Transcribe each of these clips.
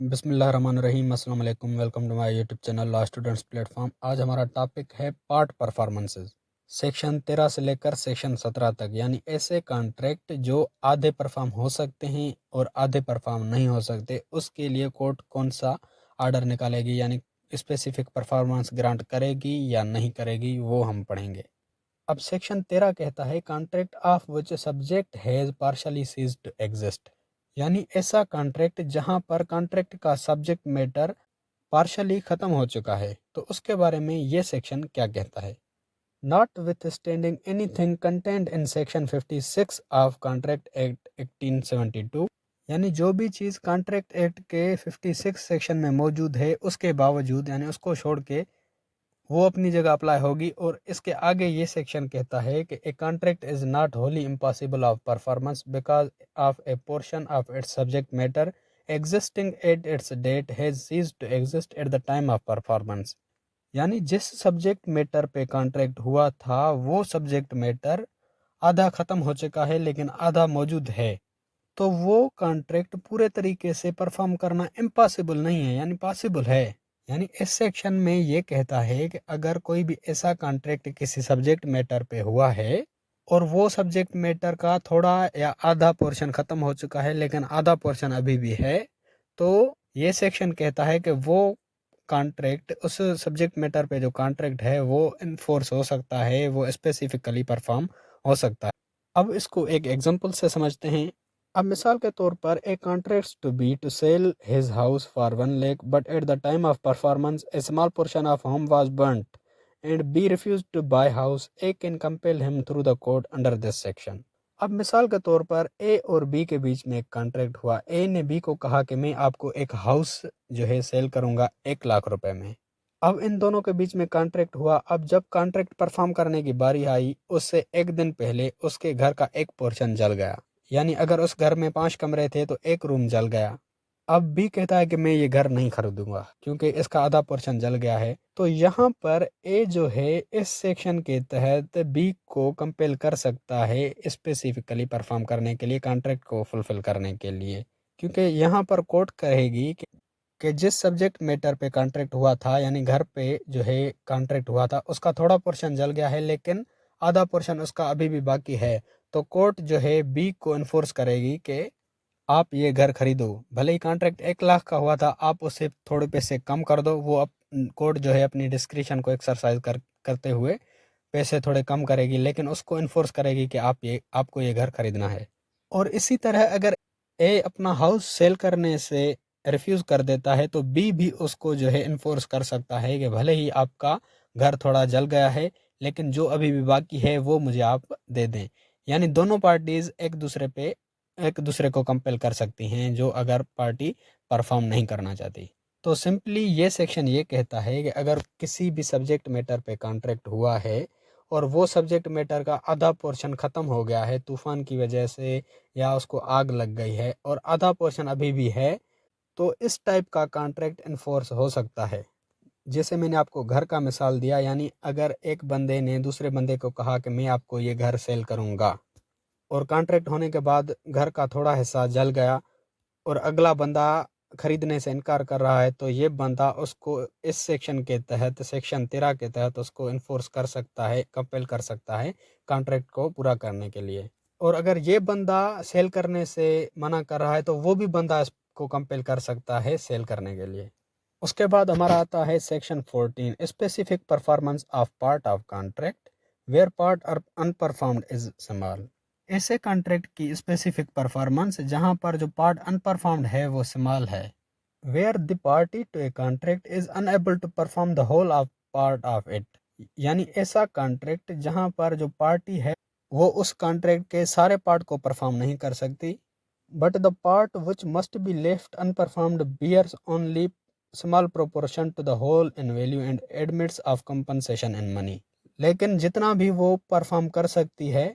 बिस्मिल्लाहिर्रहमानिर्रहीम, अस्सलाम वालेकुम। Welcome to my YouTube channel law students platform. आज हमारा टॉपिक है पार्ट परफॉर्मेंसेस, सेक्शन 13 से लेकर सेक्शन 17 तक, यानी ऐसे कॉन्ट्रैक्ट जो आधे परफॉर्म हो सकते हैं और आधे परफॉर्म नहीं हो सकते, उसके लिए कोर्ट कौन सा आर्डर निकालेगी, यानी स्पेसिफिक परफॉर्मेंस ग्रांट करेगी या नहीं करेगी, वो हम पढ़ेंगे। अब सेक्शन 13 कहता है contract of which subject has partially ceased to exist, यानी ऐसा कॉन्ट्रैक्ट जहां पर कॉन्ट्रैक्ट का सब्जेक्ट मैटर पार्शली खत्म हो चुका है। तो उसके बारे में ये सेक्शन क्या कहता है। Not with standing anything content in section 56 of contract act 1872, यानी जो भी चीज़ कॉन्ट्रैक्ट एक्ट के 56 सेक्शन में मौजूद है उसके बावजूद, यानी उसको छोड़ के वो अपनी जगह अप्लाई होगी। और इसके आगे ये सेक्शन कहता है कि a contract is not wholly impossible of performance because of a portion of its subject matter existing at its date has ceased to exist at the time of performance, यानी जिस सब्जेक्ट मैटर पे contract हुआ था वो subject matter आधा ख़त्म हो चुका है लेकिन आधा मौजूद है, तो वो कॉन्ट्रैक्ट पूरे तरीके से परफॉर्म करना इम्पॉसिबल नहीं है, यानी पॉसिबल है। यानी इस सेक्शन में ये कहता है कि अगर कोई भी ऐसा कॉन्ट्रैक्ट किसी सब्जेक्ट मैटर पे हुआ है और वो सब्जेक्ट मैटर का थोड़ा या आधा पोर्शन ख़त्म हो चुका है लेकिन आधा पोर्शन अभी भी है, तो ये सेक्शन कहता है कि वो कॉन्ट्रैक्ट, उस सब्जेक्ट मैटर पे जो कॉन्ट्रैक्ट है वो इन्फोर्स हो सकता है, वो स्पेसिफिकली परफॉर्म हो सकता है। अब इसको एक एग्जांपल से समझते हैं। अब मिसाल के तौर पर A contracts to B to sell his house for 1 lakh but at the time of performance a small portion of home was burnt and B refuse to buy house, A can compel him through the court under this section. अब मिसाल के तौर पर ए और B के बीच में एक contract हुआ। ए ने बी को कहा कि मैं आपको एक हाउस जो है सेल करूंगा 1 लाख रुपए में। अब इन दोनों के बीच में कॉन्ट्रैक्ट हुआ। अब जब कॉन्ट्रैक्ट परफॉर्म करने की बारी आई उससे एक दिन पहले उसके घर का एक पोर्शन जल गया, यानी अगर उस घर में 5 कमरे थे तो एक रूम जल गया। अब बी कहता है कि मैं ये घर नहीं खरीदूंगा क्योंकि इसका आधा पोर्शन जल गया है। तो यहाँ पर ए जो है इस सेक्शन के तहत बी को कंपेल कर सकता है स्पेसिफिकली परफॉर्म करने के लिए, कॉन्ट्रैक्ट को फुलफिल करने के लिए, क्योंकि यहाँ पर कोर्ट कहेगी कि जिस सब्जेक्ट मैटर पे कॉन्ट्रैक्ट हुआ था, यानी घर पे जो है कॉन्ट्रैक्ट हुआ था, उसका थोड़ा पोर्शन जल गया है लेकिन आधा पोर्शन उसका अभी भी बाकी है। तो कोर्ट जो है बी को इन्फोर्स करेगी कि आप ये घर खरीदो, भले ही कॉन्ट्रैक्ट 1 लाख का हुआ था, आप उससे थोड़े पैसे कम कर दो। वो अब कोर्ट जो है अपनी डिस्क्रिशन को एक्सरसाइज करते हुए पैसे थोड़े कम करेगी, लेकिन उसको इन्फोर्स करेगी कि आपको ये घर खरीदना है। और इसी तरह अगर ए अपना हाउस सेल करने से रिफ्यूज़ कर देता है तो बी भी उसको जो है इन्फोर्स कर सकता है कि भले ही आपका घर थोड़ा जल गया है लेकिन जो अभी भी बाकी है वो मुझे आप दे दें। यानी दोनों पार्टीज एक दूसरे को कंपेल कर सकती हैं जो अगर पार्टी परफॉर्म नहीं करना चाहती। तो सिंपली ये सेक्शन ये कहता है कि अगर किसी भी सब्जेक्ट मैटर पे कॉन्ट्रैक्ट हुआ है और वो सब्जेक्ट मैटर का आधा पोर्शन ख़त्म हो गया है तूफ़ान की वजह से या उसको आग लग गई है और आधा पोर्शन अभी भी है, तो इस टाइप का कॉन्ट्रैक्ट इन्फोर्स हो सकता है। जैसे मैंने आपको घर का मिसाल दिया, यानी अगर एक बंदे ने दूसरे बंदे को कहा कि मैं आपको ये घर सेल करूँगा और कॉन्ट्रैक्ट होने के बाद घर का थोड़ा हिस्सा जल गया और अगला बंदा खरीदने से इनकार कर रहा है, तो ये बंदा उसको इस सेक्शन के तहत, सेक्शन 13 के तहत उसको इन्फोर्स कर सकता है, कंपेल कर सकता है कॉन्ट्रैक्ट को पूरा करने के लिए। और अगर ये बंदा सेल करने से मना कर रहा है तो वो भी बंदा इसको कंपेल कर सकता है सेल करने के लिए। उसके बाद हमारा आता है section 14, specific performance of part of contract where part are unperformed is small. ऐसे कॉन्ट्रैक्ट की स्पेसिफिक परफॉर्मेंस जहां पर जो पार्ट अनपरफॉर्म्ड है वो स्मॉल है। Where the party to a contract is unable to perform the whole of part of it, यानी ऐसा कॉन्ट्रैक्ट जहां पर जो पार्टी है वो उस कॉन्ट्रैक्ट के सारे पार्ट को परफॉर्म नहीं कर सकती, but the part which must be left unperformed bears only small proportion to the whole in value and admits of compensation in money. लेकिन जितना भी वो परफॉर्म कर सकती है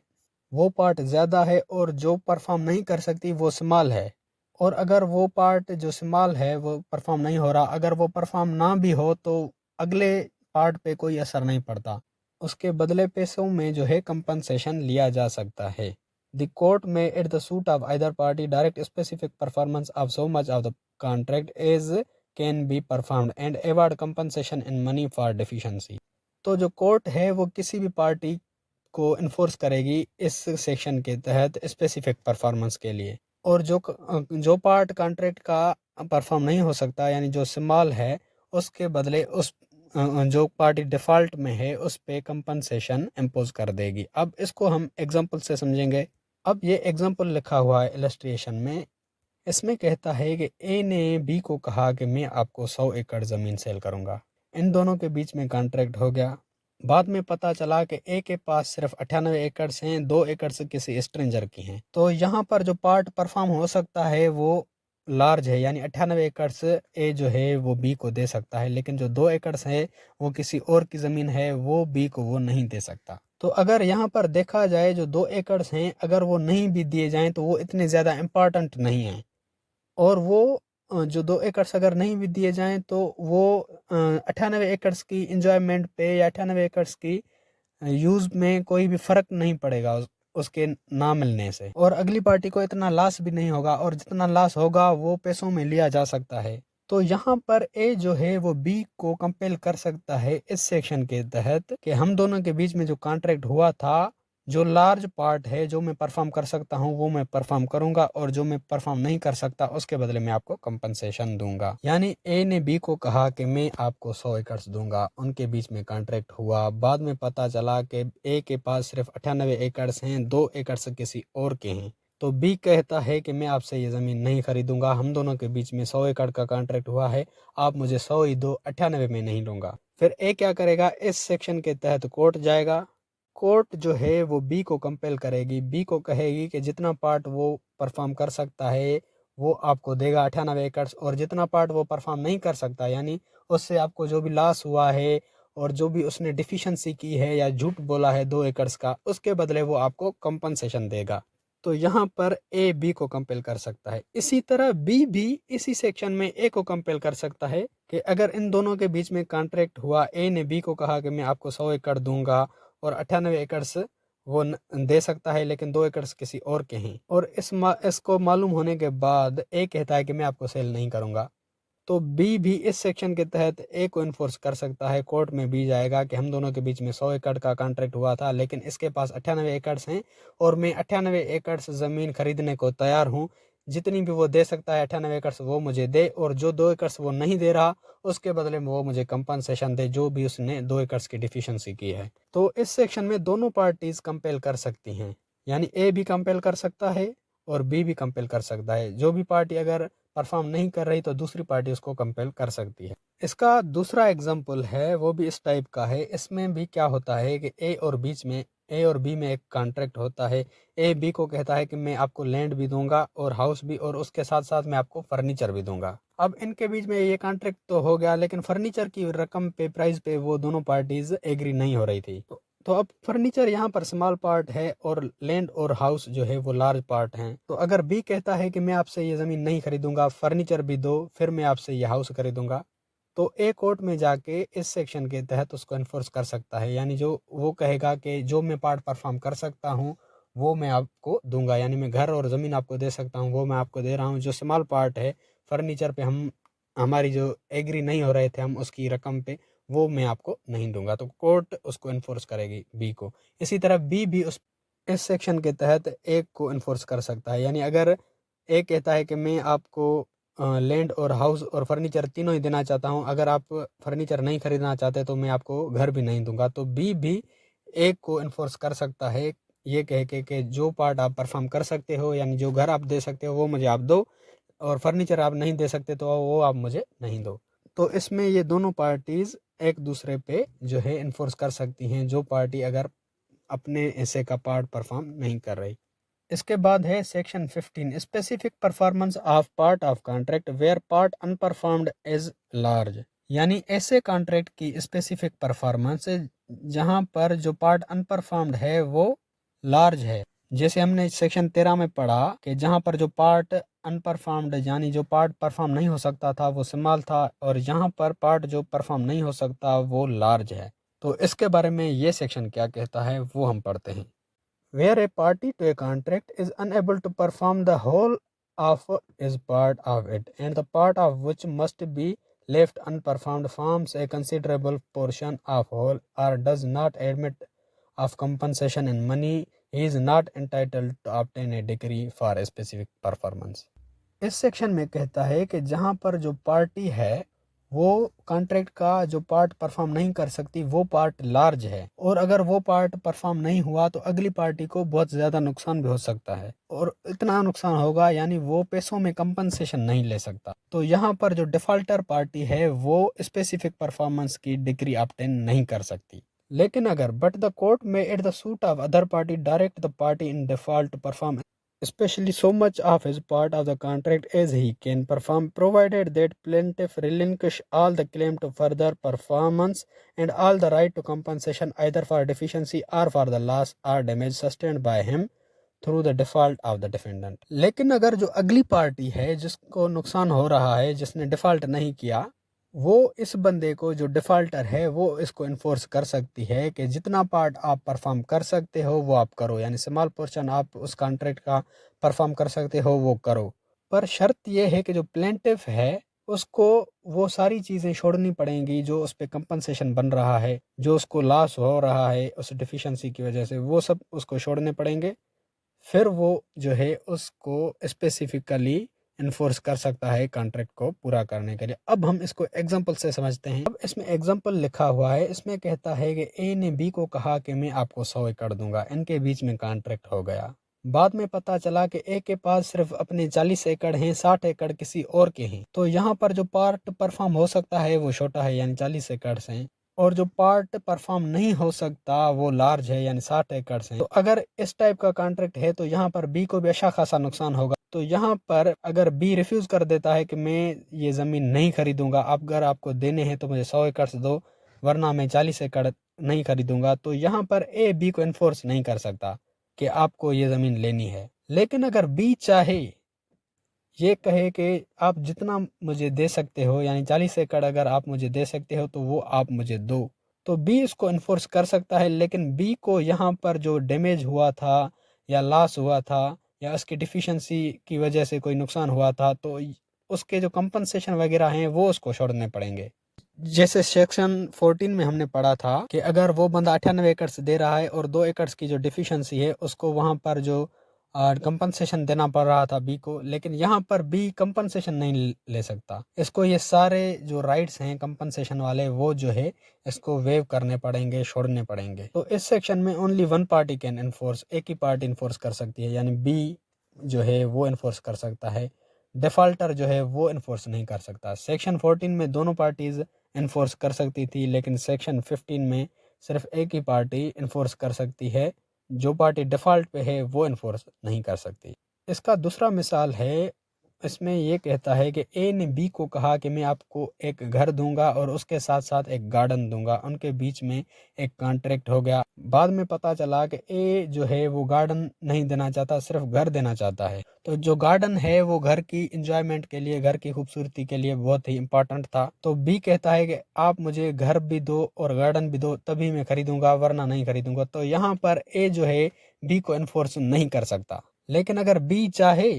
वो पार्ट ज़्यादा है और जो परफॉर्म नहीं कर सकती वो स्मॉल है। और अगर वो पार्ट जो स्मॉल है वो परफॉर्म नहीं हो रहा, अगर वो परफॉर्म ना भी हो तो अगले पार्ट पे कोई असर नहीं पड़ता, उसके बदले पैसों में जो है कंपनसेशन लिया जा सकता है। द कोर्ट में at the suit of either party direct specific performance of so much of the contract as can be performed and award compensation in money for deficiency। तो जो कोर्ट है वो किसी भी पार्टी को इन्फोर्स करेगी इस सेक्शन के तहत स्पेसिफिक परफॉर्मेंस के लिए, और जो पार्ट कॉन्ट्रैक्ट का परफॉर्म नहीं हो सकता यानी जो स्मॉल है, उसके बदले उस जो पार्टी डिफ़ॉल्ट में है उस पे कंपनसेशन इम्पोज कर देगी। अब इसको हम एग्जांपल से समझेंगे। अब ये एग्जांपल लिखा हुआ है इलस्ट्रेशन में। इसमें कहता है कि ए ने बी को कहा कि मैं आपको 100 एकड़ ज़मीन सेल करूंगा। इन दोनों के बीच में कॉन्ट्रैक्ट हो गया। बाद में पता चला कि ए के पास सिर्फ 98 एकड़ हैं, 2 एकड़ से किसी स्ट्रेंजर की हैं। तो यहाँ पर जो पार्ट परफॉर्म हो सकता है वो लार्ज है, यानी 98 एकड़ से ए जो है वो बी को दे सकता है, लेकिन जो 2 एकड़ है वो किसी और की ज़मीन है, वो बी को वो नहीं दे सकता। तो अगर यहाँ पर देखा जाए जो 2 एकड़ हैं, अगर वो नहीं भी दिए जाएं तो वो इतने ज़्यादा इम्पॉर्टेंट नहीं हैं, और वो जो 2 एकड़ अगर नहीं भी दिए जाएं तो वो 98 एकड़ की इंजॉयमेंट पे या 98 एकड़ की यूज़ में कोई भी फ़र्क नहीं पड़ेगा उसके ना मिलने से, और अगली पार्टी को इतना लॉस भी नहीं होगा, और जितना लॉस होगा वो पैसों में लिया जा सकता है। तो यहाँ पर ए जो है वो बी को कंपेल कर सकता है इस सेक्शन के तहत कि हम दोनों के बीच में जो कॉन्ट्रैक्ट हुआ था, जो लार्ज पार्ट है जो मैं परफॉर्म कर सकता हूँ वो मैं परफॉर्म करूंगा, और जो मैं परफॉर्म नहीं कर सकता उसके बदले में आपको कंपनसेशन दूंगा। यानी ए ने बी को कहा कि मैं आपको 100 एकड़ दूंगा। उनके बीच में कॉन्ट्रैक्ट हुआ। बाद में पता चला कि ए के पास सिर्फ 98 एकड़ हैं, 2 एकड़ किसी और के हैं। तो बी कहता है कि मैं आपसे ये ज़मीन नहीं खरीदूंगा, हम दोनों के बीच में 100 एकड़ का कॉन्ट्रैक्ट हुआ है, आप मुझे 100 ही दो, 98 में नहीं लूंगा। फिर ए क्या करेगा, इस सेक्शन के तहत कोर्ट जाएगा। कोर्ट जो है वो बी को कंपेल करेगी, बी को कहेगी कि जितना पार्ट वो परफॉर्म कर सकता है वो आपको देगा 98 एकड़, और जितना पार्ट वो परफॉर्म नहीं कर सकता यानी उससे आपको जो भी लॉस हुआ है और जो भी उसने डिफिशिएंसी की है या झूठ बोला है 2 एकड़ का, उसके बदले वो आपको कंपनसेशन देगा। तो यहाँ पर ए बी को कंपेल कर सकता है। इसी तरह बी भी इसी सेक्शन में ए को कंपेल कर सकता है कि अगर इन दोनों के बीच में कॉन्ट्रैक्ट हुआ, ए ने बी को कहा कि मैं आपको 100 एकड़ दूंगा और 98 एकड़ वो दे सकता है, लेकिन 2 एकड़ किसी और के हैं, और इसको मालूम होने के बाद ए कहता है कि मैं आपको सेल नहीं करूंगा। तो बी भी इस सेक्शन के तहत ए को इन्फोर्स कर सकता है। कोर्ट में बी जाएगा कि हम दोनों के बीच में 100 एकड़ का कॉन्ट्रैक्ट हुआ था, लेकिन इसके पास 98 एकड़ हैं और मैं 98 एकड़ ज़मीन खरीदने को तैयार हूँ। जितनी भी वो दे सकता है 98 एकड़ वो मुझे दे, और जो 2 एकड़ वो नहीं दे रहा उसके बदले में वो मुझे कंपनसेशन दे जो भी उसने 2 एकड़ की डिफिशिएंसी की है। तो इस सेक्शन में दोनों पार्टीज कंपेल कर सकती हैं, यानी ए भी कंपेल कर सकता है और बी भी कंपेल कर सकता है। जो भी पार्टी अगर परफॉर्म नहीं कर रही तो दूसरी पार्टी उसको कंपेल कर सकती है। इसका दूसरा एग्जाम्पल है वो भी इस टाइप का है। इसमें भी क्या होता है कि ए और बी में एक कॉन्ट्रैक्ट होता है। ए बी को कहता है कि मैं आपको लैंड भी दूंगा और हाउस भी, और उसके साथ साथ मैं आपको फर्नीचर भी दूंगा। अब इनके बीच में ये कॉन्ट्रैक्ट तो हो गया, लेकिन फर्नीचर की रकम पे, प्राइस पे वो दोनों पार्टीज एग्री नहीं हो रही थी। तो अब फर्नीचर यहाँ पर स्मॉल पार्ट है और लैंड और हाउस जो है वो लार्ज पार्ट हैं। तो अगर बी कहता है कि मैं आपसे ये ज़मीन नहीं खरीदूंगा, फर्नीचर भी दो, फिर मैं आपसे ये हाउस खरीदूंगा, तो ए कोर्ट में जाके इस सेक्शन के तहत उसको इन्फोर्स कर सकता है। यानी जो वो कहेगा कि जो मैं पार्ट परफॉर्म कर सकता हूँ वो मैं आपको दूंगा, यानी मैं घर और ज़मीन आपको दे सकता हूँ वो मैं आपको दे रहा हूँ। जो स्मॉल पार्ट है फर्नीचर पे हमारी जो एग्री नहीं हो रहे थे हम उसकी रकम पे, वो मैं आपको नहीं दूंगा। तो कोर्ट उसको इन्फोर्स करेगी बी को। इसी तरह बी भी उस इस सेक्शन के तहत ए को इन्फोर्स कर सकता है। यानी अगर ए कहता है कि मैं आपको लैंड और हाउस और फर्नीचर तीनों ही देना चाहता हूं, अगर आप फर्नीचर नहीं खरीदना चाहते तो मैं आपको घर भी नहीं दूंगा, तो बी भी ए को इन्फोर्स कर सकता है ये कह के कि जो पार्ट आप परफॉर्म कर सकते हो यानी जो घर आप दे सकते हो वो मुझे आप दो, और फर्नीचर आप नहीं दे सकते तो वो आप मुझे नहीं दो। तो इसमें ये दोनों पार्टीज एक दूसरे पे जो है इन्फोर्स कर सकती हैं, जो पार्टी अगर अपने हिस्से का पार्ट परफॉर्म नहीं कर रही। इसके बाद है section 15, specific performance of part of contract where part unperformed is large. यानी ऐसे कॉन्ट्रैक्ट की स्पेसिफिक परफॉर्मेंस जहां पर जो पार्ट अनपरफॉर्म्ड है वो लार्ज है। जैसे हमने सेक्शन 13 में पढ़ा कि जहां पर जो पार्ट अनपरफॉर्म्ड यानी जो पार्ट परफॉर्म नहीं हो सकता था वो स्मॉल था, और यहाँ पर पार्ट जो परफॉर्म नहीं हो सकता वो लार्ज है। तो इसके बारे में ये सेक्शन क्या कहता है वो हम पढ़ते हैं। Where a party to a contract is unable to perform the whole of is part of it, and the part of which must be left unperformed forms a considerable portion of whole or does not admit of compensation in money, he is not entitled to obtain a degree for a specific performance. इस section में कहता है कि जहाँ पर जो party है वो कॉन्ट्रैक्ट का जो पार्ट परफॉर्म नहीं कर सकती वो पार्ट लार्ज है, और अगर वो पार्ट परफॉर्म नहीं हुआ तो अगली पार्टी को बहुत ज़्यादा नुकसान भी हो सकता है, और इतना नुकसान होगा यानी वो पैसों में कंपनसेशन नहीं ले सकता। तो यहाँ पर जो डिफॉल्टर पार्टी है वो स्पेसिफिक परफॉर्मेंस की डिग्री ऑब्टेन नहीं कर सकती। लेकिन अगर बट द कोर्ट में at the suit of other party direct the party in default to perform especially so much of his part of the contract as he can perform, provided that plaintiff relinquish all the claim to further performance and all the right to compensation either for deficiency or for the loss or damage sustained by him through the default of the defendant। लेकिन अगर जो अगली party है जिसको नुकसान हो रहा है, जिसने डिफॉल्ट नहीं किया, वो इस बंदे को जो डिफ़ॉल्टर है वो इसको इन्फोर्स कर सकती है कि जितना पार्ट आप परफॉर्म कर सकते हो वो आप करो, यानी स्मॉल पोर्शन आप उस कॉन्ट्रैक्ट का परफॉर्म कर सकते हो वो करो। पर शर्त ये है कि जो प्लेंटिफ है उसको वो सारी चीज़ें छोड़नी पड़ेंगी जो उस पर कंपनसेशन बन रहा है, जो उसको लॉस हो रहा है उस डिफिशेंसी की वजह से, वो सब उसको छोड़ने पड़ेंगे। फिर वो जो है उसको स्पेसिफिकली इन्फोर्स कर सकता है कॉन्ट्रैक्ट को पूरा करने के लिए। अब हम इसको एग्जांपल से समझते हैं। अब इसमें एग्जांपल लिखा हुआ है, इसमें कहता है कि ए ने बी को कहा कि मैं आपको 100 एकड़ दूंगा, इनके बीच में कॉन्ट्रैक्ट हो गया। बाद में पता चला कि ए के पास सिर्फ अपने 40 एकड़ हैं, 60 एकड़ किसी और के हैं। तो यहाँ पर जो पार्ट परफॉर्म हो सकता है वो छोटा है यानी 40 एकड़ से, और जो पार्ट परफॉर्म नहीं हो सकता वो लार्ज है यानी 60 एकड़ से। तो अगर इस टाइप का कॉन्ट्रैक्ट है तो यहाँ पर बी को भी अच्छा खासा नुकसान होगा। तो यहाँ पर अगर बी रिफ्यूज कर देता है कि मैं ये ज़मीन नहीं खरीदूंगा, अगर आपको देने हैं तो मुझे 100 एकड़ से दो वरना मैं 40 एकड़ नहीं खरीदूंगा, तो यहाँ पर ए बी को इन्फोर्स नहीं कर सकता कि आपको ये ज़मीन लेनी है। लेकिन अगर बी चाहे ये कहे कि आप जितना मुझे दे सकते हो यानी 40 एकड़ अगर आप मुझे दे सकते हो तो वो आप मुझे दो, तो बी इसको इन्फोर्स कर सकता है। लेकिन बी को यहाँ पर जो डैमेज हुआ था या लॉस हुआ था या उसकी डिफिशिएंसी की वजह से कोई नुकसान हुआ था तो उसके जो कंपनसेशन वगैरह हैं वो उसको छोड़ने पड़ेंगे। जैसे सेक्शन 14 में हमने पढ़ा था कि अगर वो बंदा 98 एकड़ से दे रहा है और 2 एकड़ की जो डिफिशिएंसी है उसको वहाँ पर जो कंपनसेशन देना पड़ रहा था बी को, लेकिन यहाँ पर बी कंपनसेशन नहीं ले सकता। इसको ये सारे जो राइट्स हैं कंपनसेशन वाले वो जो है इसको वेव करने पड़ेंगे, छोड़ने पड़ेंगे। तो इस सेक्शन में only one party can enforce, एक ही पार्टी इन्फोर्स कर सकती है यानी बी जो है वो इन्फोर्स कर सकता है, डिफॉल्टर जो है वो इन्फोर्स नहीं कर सकता। सेक्शन 14 में दोनों पार्टीज इन्फोर्स कर सकती थी, लेकिन सेक्शन 15 में सिर्फ एक ही पार्टी इन्फोर्स कर सकती है, जो पार्टी डिफ़ॉल्ट पे है वो इन्फोर्स नहीं कर सकती। इसका दूसरा मिसाल है, इसमें ये कहता है कि ए ने बी को कहा कि मैं आपको एक घर दूंगा और उसके साथ साथ एक गार्डन दूंगा, उनके बीच में एक कॉन्ट्रैक्ट हो गया। बाद में पता चला कि ए जो है वो गार्डन नहीं देना चाहता, सिर्फ घर देना चाहता है। तो जो गार्डन है वो घर की इंजॉयमेंट के लिए, घर की खूबसूरती के लिए बहुत ही इंपॉर्टेंट था। तो बी कहता है कि आप मुझे घर भी दो और गार्डन भी दो तभी मैं खरीदूंगा वरना नहीं खरीदूंगा। तो यहाँ पर ए जो है बी को इन्फोर्स नहीं कर सकता। लेकिन अगर बी चाहे,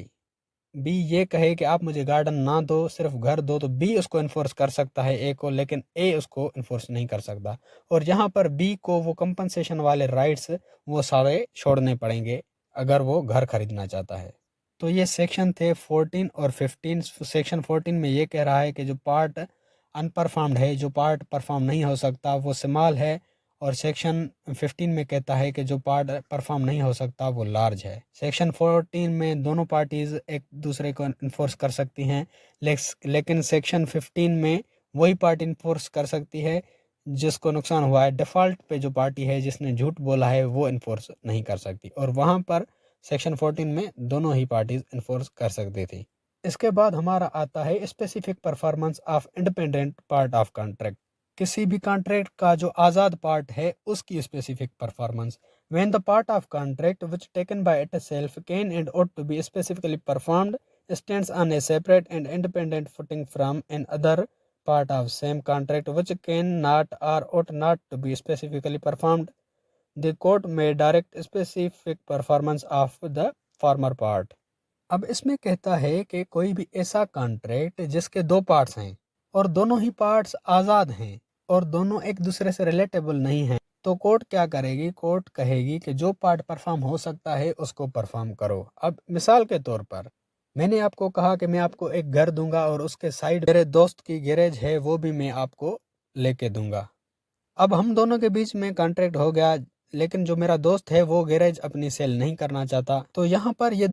बी ये कहे कि आप मुझे गार्डन ना दो सिर्फ घर दो, तो बी उसको इन्फोर्स कर सकता है ए को, लेकिन ए उसको इन्फोर्स नहीं कर सकता। और यहाँ पर बी को वो कंपनसेशन वाले राइट्स वो सारे छोड़ने पड़ेंगे अगर वो घर खरीदना चाहता है। तो ये सेक्शन थे 14 और 15। सेक्शन 14 में ये कह रहा है कि जो पार्ट अनपरफॉर्म्ड है, जो पार्ट परफॉर्म नहीं हो सकता वो स्मॉल है, और सेक्शन 15 में कहता है कि जो पार्ट परफॉर्म नहीं हो सकता वो लार्ज है। सेक्शन 14 में दोनों पार्टीज एक दूसरे को इन्फोर्स कर सकती हैं, लेकिन सेक्शन 15 में वही पार्टी इन्फोर्स कर सकती है जिसको नुकसान हुआ है। डिफ़ॉल्ट पे जो पार्टी है जिसने झूठ बोला है वो इन्फोर्स नहीं कर सकती, और वहाँ पर सेक्शन 14 में दोनों ही पार्टीज इन्फोर्स कर सकती थी। इसके बाद हमारा आता है specific performance of independent part of contract. किसी भी कॉन्ट्रैक्ट का जो आज़ाद पार्ट है उसकी specific performance. When the part of contract which taken by itself can and ought to be specifically performed stands on a separate and independent footing from an other part of same contract which can not or ought not to be specifically performed, the court may direct specific performance of the former part। अब इसमें कहता है कि कोई भी ऐसा contract जिसके दो पार्ट्स हैं और दोनों ही पार्ट्स आज़ाद हैं और दोनों एक दूसरे से रिलेटेबल नहीं हैं, तो कोर्ट क्या करेगी? कोर्ट कहेगी कि जो पार्ट परफॉर्म हो सकता है उसको परफॉर्म करो। अब मिसाल के तौर पर मैंने आपको कहा कि मैं आपको एक घर दूंगा और उसके साइड मेरे दोस्त की गैरेज है, वो भी मैं आपको लेके दूंगा। अब हम दोनों के बीच में कॉन्ट्रैक्ट हो गया, लेकिन जो मेरा दोस्त है वो गैरेज अपनी सेल नहीं करना चाहता। तो यहाँ पर ये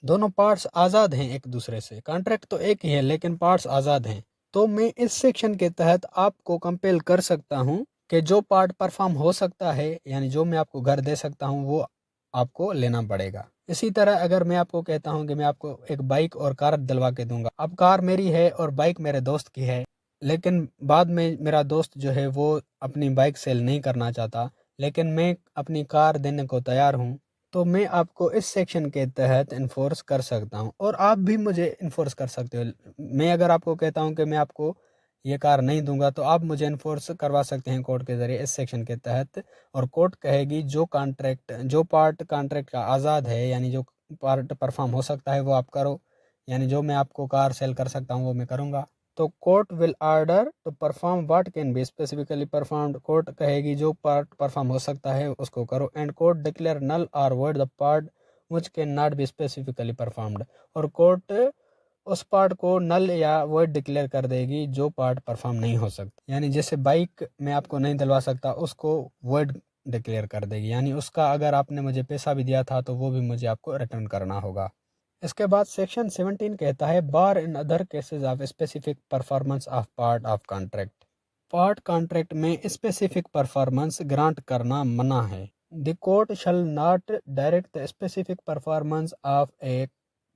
दोनों पार्ट्स आज़ाद हैं एक दूसरे से, कॉन्ट्रैक्ट तो एक ही है लेकिन पार्ट्स आज़ाद हैं। तो मैं इस सेक्शन के तहत आपको कंपेल कर सकता हूँ कि जो पार्ट परफॉर्म हो सकता है, यानी जो मैं आपको घर दे सकता हूँ, वो आपको लेना पड़ेगा। इसी तरह अगर मैं आपको कहता हूँ कि मैं आपको एक बाइक और कार दिलवा के दूंगा, अब कार मेरी है और बाइक मेरे दोस्त की है, लेकिन बाद में मेरा दोस्त जो है वो अपनी बाइक सेल नहीं करना चाहता, लेकिन मैं अपनी कार देने को तैयार हूँ, तो मैं आपको इस सेक्शन के तहत इन्फोर्स कर सकता हूँ और आप भी मुझे इन्फोर्स कर सकते हो। मैं अगर आपको कहता हूँ कि मैं आपको ये कार नहीं दूंगा, तो आप मुझे इन्फोर्स करवा सकते हैं कोर्ट के ज़रिए इस सेक्शन के तहत। और कोर्ट कहेगी जो पार्ट कॉन्ट्रैक्ट का आज़ाद है, यानी जो पार्ट परफॉर्म हो सकता है वो आप करो, यानी जो मैं आपको कार सेल कर सकता हूँ वो मैं करूँगा। तो court will order to perform what can be specifically performed, court कहेगी जो पार्ट परफॉर्म हो सकता है उसको करो। एंड कोर्ट डिक्लेयर नल और void the part which can not be specifically performed, और कोर्ट उस पार्ट को नल या वॉइड डिक्लेयर कर देगी जो पार्ट परफॉर्म नहीं हो सकता। यानी जैसे बाइक मैं आपको नहीं दिलवा सकता, उसको वॉइड डिक्लेयर कर देगी, यानी उसका अगर आपने मुझे पैसा भी दिया था तो वो भी मुझे आपको रिटर्न करना होगा। इसके बाद सेक्शन 17 कहता है bar in other cases of specific performance of part of contract. Part contract में स्पेसिफिक परफॉर्मेंस ग्रांट करना मना है। The court shall not direct the specific performance of a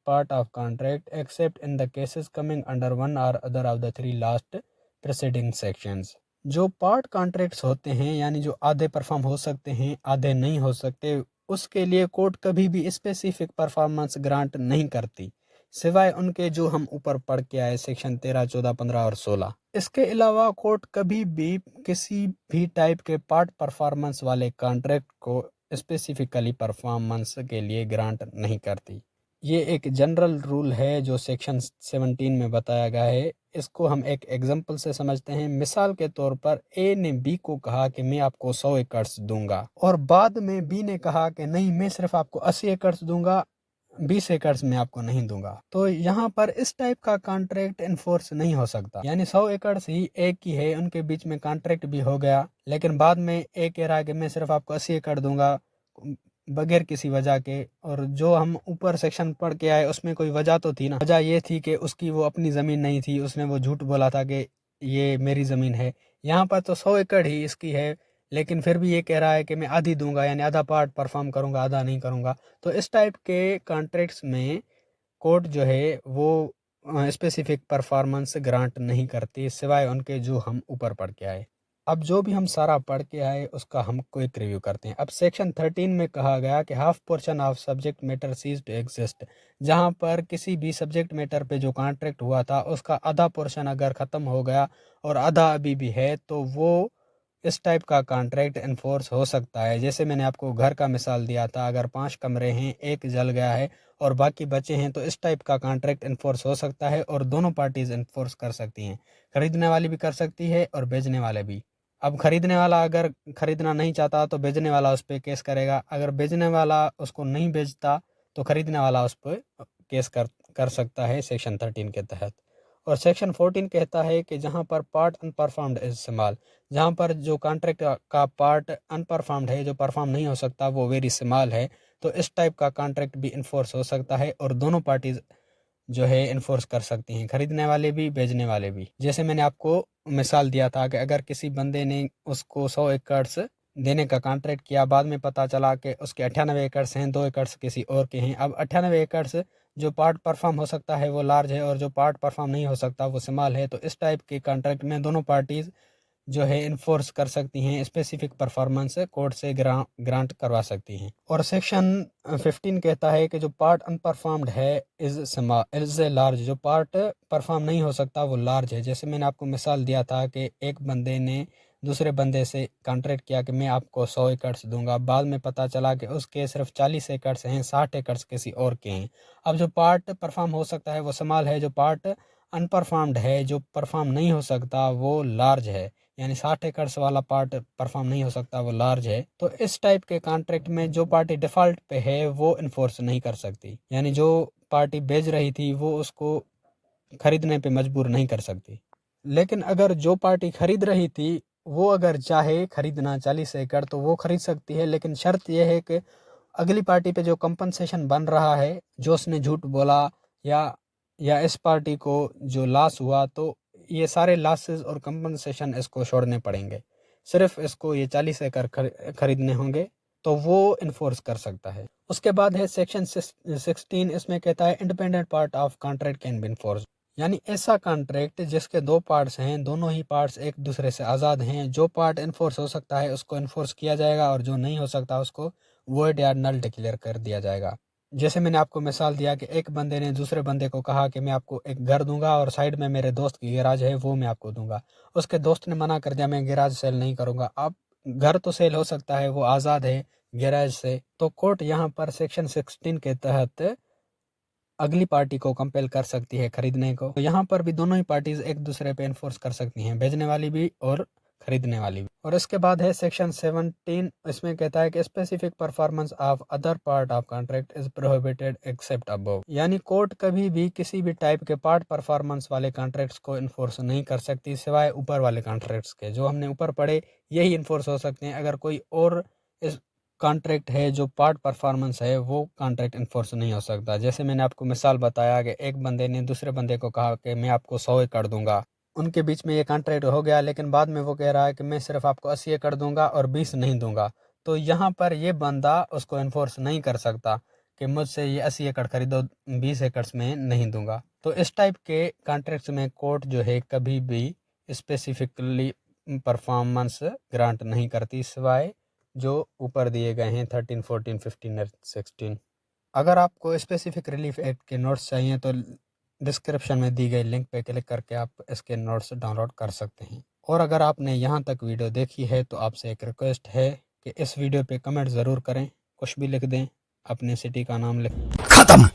part of contract except in the cases coming under one or other of the three last preceding sections। जो part contracts होते हैं, यानी जो आधे perform हो सकते हैं आधे नहीं हो सकते, उसके लिए कोर्ट कभी भी स्पेसिफिक परफॉर्मेंस ग्रांट नहीं करती, सिवाय उनके जो हम ऊपर पढ़ के आए सेक्शन 13, 14, 15 और 16। इसके अलावा कोर्ट कभी भी किसी भी टाइप के पार्ट परफॉर्मेंस वाले कॉन्ट्रैक्ट को स्पेसिफिकली परफॉर्मेंस के लिए ग्रांट नहीं करती। ये एक जनरल रूल है जो सेक्शन 17 में बताया गया है। इसको हम एक एग्जांपल से समझते हैं। मिसाल के तौर पर ए ने बी को कहा कि मैं आपको 100 एकड़ दूंगा, और बाद में बी ने कहा कि नहीं, मैं सिर्फ आपको 80 एकड़ दूंगा, 20 एकड़ में आपको नहीं दूंगा। तो यहाँ पर इस टाइप का कॉन्ट्रैक्ट इन्फोर्स नहीं हो सकता। यानी 100 एकड़ ही एक की है, उनके बीच में कॉन्ट्रैक्ट भी हो गया, लेकिन बाद में ए कह रहा है कि मैं सिर्फ आपको 80 एकड़ दूंगा बगैर किसी वजह के। और जो हम ऊपर सेक्शन पढ़ के आए उसमें कोई वजह तो थी ना, वजह ये थी कि उसकी वो अपनी ज़मीन नहीं थी, उसने वो झूठ बोला था कि ये मेरी ज़मीन है। यहाँ पर तो 100 एकड़ ही इसकी है, लेकिन फिर भी ये कह रहा है कि मैं आधी दूंगा, यानी आधा पार्ट परफॉर्म करूंगा आधा नहीं करूंगा। तो इस टाइप के कॉन्ट्रैक्ट्स में कोर्ट जो है वो स्पेसिफिक परफॉर्मेंस ग्रांट नहीं करती, सिवाय उनके जो हम ऊपर पढ़ के आए। अब जो भी हम सारा पढ़ के आए उसका हम क्विक रिव्यू करते हैं। अब सेक्शन 13 में कहा गया कि half portion of subject matter cease to exist, जहां पर किसी भी सब्जेक्ट मैटर पे जो कॉन्ट्रैक्ट हुआ था उसका आधा पोर्शन अगर ख़त्म हो गया और आधा अभी भी है, तो वो इस टाइप का कॉन्ट्रैक्ट इन्फोर्स हो सकता है। जैसे मैंने आपको घर का मिसाल दिया था, अगर 5 कमरे हैं, एक जल गया है और बाकी बचे हैं, तो इस टाइप का कॉन्ट्रैक्ट इन्फोर्स हो सकता है और दोनों पार्टीज इन्फोर्स कर सकती हैं। खरीदने वाली भी कर सकती है और बेचने वाले भी। अब खरीदने वाला अगर खरीदना नहीं चाहता तो बेचने वाला उस पर केस करेगा, अगर बेचने वाला उसको नहीं बेचता तो खरीदने वाला उस पर केस कर सकता है सेक्शन 13 के तहत। और सेक्शन 14 कहता है कि जहां पर पार्ट अनपरफॉर्म्ड इस्तेमाल, जहां पर जो कॉन्ट्रैक्ट का पार्ट अनपरफॉर्म्ड है, जो परफॉर्म नहीं हो सकता, वो वेरी इस्तेमाल है, तो इस टाइप का कॉन्ट्रैक्ट भी इन्फोर्स हो सकता है और दोनों पार्टीज जो है इन्फोर्स कर सकती हैं, खरीदने वाले भी बेचने वाले भी। जैसे मैंने आपको मिसाल दिया था कि अगर किसी बंदे ने उसको 100 एकड़ देने का कॉन्ट्रैक्ट किया, बाद में पता चला कि उसके 98 एकड़ हैं, 2 एकड़ किसी और के हैं। अब 98 एकड़ जो पार्ट परफॉर्म हो सकता है वो लार्ज है और जो पार्ट परफॉर्म नहीं हो सकता वो स्मॉल है, तो इस टाइप के कॉन्ट्रैक्ट में दोनों पार्टीज जो है इन्फोर्स कर सकती हैं, स्पेसिफिक परफॉर्मेंस कोर्ट से ग्रांट करवा सकती हैं। और सेक्शन 15 कहता है कि जो पार्ट अनपरफॉर्म्ड है इज ए लार्ज, जो पार्ट परफॉर्म नहीं हो सकता वो लार्ज है। जैसे मैंने आपको मिसाल दिया था कि एक बंदे ने दूसरे बंदे से कॉन्ट्रैक्ट किया कि मैं आपको 100 एकड़ दूंगा, बाद में पता चला कि उसके सिर्फ 40 एकड़ हैं, 60 एकड़ किसी और के हैं। अब जो पार्ट परफॉर्म हो सकता है वो स्मॉल है, जो पार्ट अनपरफॉर्म्ड है, जो परफॉर्म नहीं हो सकता वो लार्ज है, यानी 60 एकड़ वाला पार्ट परफॉर्म नहीं हो सकता वो लार्ज है। तो इस टाइप के कॉन्ट्रैक्ट में जो पार्टी डिफॉल्ट पे है वो इन्फोर्स नहीं कर सकती, यानी जो पार्टी बेच रही थी वो उसको खरीदने पे मजबूर नहीं कर सकती। लेकिन अगर जो पार्टी खरीद रही थी वो अगर चाहे खरीदना 40 एकड़ तो वो खरीद सकती है, लेकिन शर्त यह है कि अगली पार्टी पे जो कंपनसेशन बन रहा है, जो उसने झूठ बोला या इस पार्टी को जो लॉस हुआ, तो ये सारे लॉसेस और कंपनसेशन इसको छोड़ने पड़ेंगे। सिर्फ इसको ये 40 एकड़ खरीदने होंगे तो वो इन्फोर्स कर सकता है। उसके बाद है सेक्शन 16, इसमें कहता है independent part of contract can be enforce, यानी ऐसा कॉन्ट्रैक्ट जिसके दो पार्ट्स हैं, दोनों ही पार्ट्स एक दूसरे से आज़ाद हैं। जो पार्ट इन्फोर्स हो सकता है उसको इन्फोर्स किया जाएगा और जो नहीं हो सकता उसको वॉइड या नल डिक्लेयर कर दिया जाएगा। जैसे मैंने आपको मिसाल दिया कि एक बंदे ने दूसरे बंदे को कहा कि मैं आपको एक घर दूंगा और साइड में मेरे दोस्त की गैराज है वो मैं आपको दूंगा। उसके दोस्त ने मना कर दिया, मैं गैराज सेल नहीं करूंगा। अब घर तो सेल हो सकता है, वो आज़ाद है गैराज से, तो कोर्ट यहाँ पर सेक्शन 16 के तहत अगली पार्टी को कंपेल कर सकती है खरीदने को। तो यहाँ पर भी दोनों ही पार्टीज एक दूसरे पे इन्फोर्स कर सकती हैं, भेजने वाली भी और खरीदने वाली भी। और इसके बाद है सेक्शन 17, इसमें कहता है कि specific performance of other part of contract is prohibited except above, यानी कोर्ट कभी भी किसी भी टाइप के पार्ट परफॉर्मेंस वाले कॉन्ट्रैक्ट्स को इन्फोर्स नहीं कर सकती सिवाय ऊपर वाले कॉन्ट्रैक्ट्स के। जो हमने ऊपर पढ़े यही इन्फोर्स हो सकते हैं, अगर कोई और इस कॉन्ट्रैक्ट है जो पार्ट परफॉर्मेंस है वो कॉन्ट्रैक्ट इन्फोर्स नहीं हो सकता। जैसे मैंने आपको मिसाल बताया कि एक बंदे ने दूसरे बंदे को कहा कि मैं आपको 100 एकड़ दूंगा, उनके बीच में ये कॉन्ट्रैक्ट हो गया, लेकिन बाद में वो कह रहा है कि मैं सिर्फ आपको 80 एकड़ दूंगा और 20 नहीं दूंगा। तो यहाँ पर ये बंदा उसको इन्फोर्स नहीं कर सकता कि मुझसे ये 80 एकड़ खरीदो, 20 एकड़ में नहीं दूंगा। तो इस टाइप के कॉन्ट्रैक्ट्स में कोर्ट जो है कभी भी स्पेसिफिकली परफॉर्मेंस ग्रांट नहीं करती सिवाय जो ऊपर दिए गए हैं 13, 14, 15 और 16। अगर आपको स्पेसिफिक रिलीफ एक्ट के नोट्स चाहिए तो डिस्क्रिप्शन में दी गई लिंक पे क्लिक करके आप इसके नोट्स डाउनलोड कर सकते हैं। और अगर आपने यहाँ तक वीडियो देखी है तो आपसे एक रिक्वेस्ट है कि इस वीडियो पे कमेंट ज़रूर करें, कुछ भी लिख दें, अपने सिटी का नाम लिख। खत्म।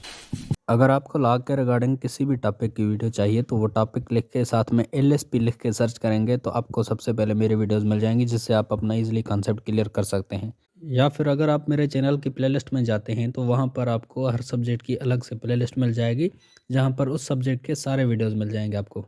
अगर आपको लॉ के रिगार्डिंग किसी भी टॉपिक की वीडियो चाहिए तो वो टॉपिक लिख के साथ में LSP लिख के सर्च करेंगे तो आपको सबसे पहले मेरी वीडियोस मिल जाएंगी, जिससे आप अपना इजीली कॉन्सेप्ट क्लियर कर सकते हैं। या फिर अगर आप मेरे चैनल की प्लेलिस्ट में जाते हैं तो वहाँ पर आपको हर सब्जेक्ट की अलग से प्लेलिस्ट मिल जाएगी, जहाँ पर उस सब्जेक्ट के सारे वीडियोज़ मिल जाएंगे आपको।